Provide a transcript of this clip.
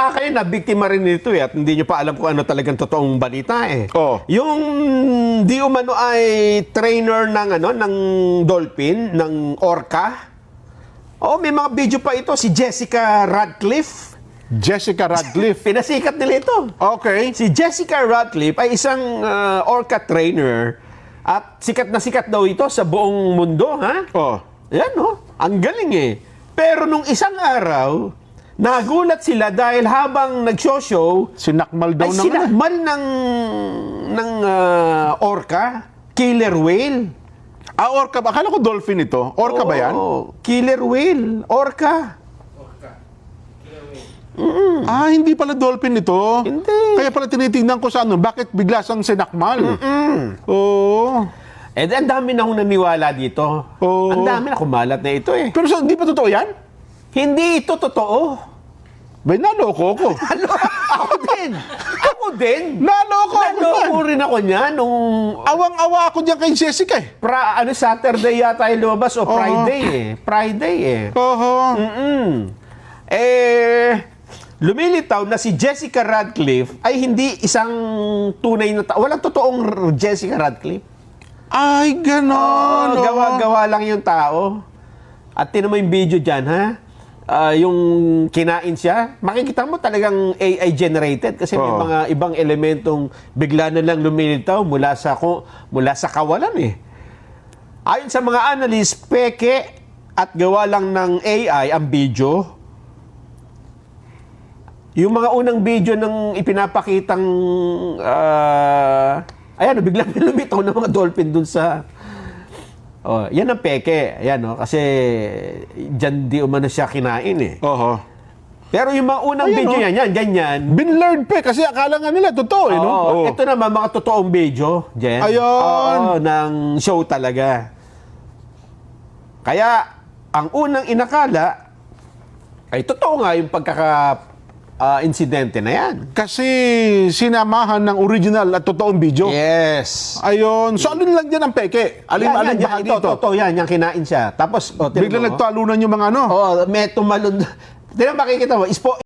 baka kayo na biktima rin nito at hindi nyo pa alam kung ano talagang totoong balita Oh. Yung di umano ay trainer ng ng dolphin, ng orca. May mga video pa ito, si Jessica Radcliffe. Jessica Radcliffe. Pinasikat nila ito. Okay. Si Jessica Radcliffe ay isang orca trainer at sikat na sikat daw ito sa buong mundo, ha? Oh. Yan, ang galing Pero nung isang araw, nagulat sila dahil habang nagsho-show, Sinakmal daw ay ng sinakmal ng orca, killer whale. orca ba? Akala ko dolphin ito. Orca ba yan? Killer whale, orca. Hindi pala dolphin ito. Hindi. Kaya pala tinitingnan ko sa bakit bigla siyang sinakmal? Oo. Ang dami na akong naniwala dito. Oo. Ang dami na kumalat na ito Pero hindi pa totoo yan? Hindi ito totoo. Bay, naloko ko. Ako din. Ako din. Naloko rin ako niya nung Awang-awa ako diyan kay Jessica Saturday yata yung lumabas o Friday Friday Oho. Lumilitaw na si Jessica Radcliffe ay hindi isang tunay na tao. Walang totoong Jessica Radcliffe. Ay, ganon. Gawa-gawa lang yung tao. At tinan mo yung video dyan, ha? Yung kinain siya, makikita mo talagang AI generated kasi may mga ibang elementong bigla na lang lumilitaw mula sa kawalan Ayon sa mga analyst, peke at gawa lang ng AI ang video. Yung mga unang video ng ipinapakitang biglang lumitaw ng mga dolphin dun sa yan ang peke. Kasi dyan di umano siya kinain Oho. Pero yung mga unang video yan, ganyan. Binlurred pa kasi akala nga nila totoo no? Ito naman mga totoong video, Jen. Ayun. Ng show talaga. Kaya ang unang inakala ay totoo nga yung insidente na yan. Kasi sinamahan ng original at totoong video. Yes. Ayun. So, alin lang dyan ang peke? Alin bahagi ito? Totoo yan, yung kinain siya. Tapos, Biglang nagtalunan yung mga may tumalon. Tignan makikita mo,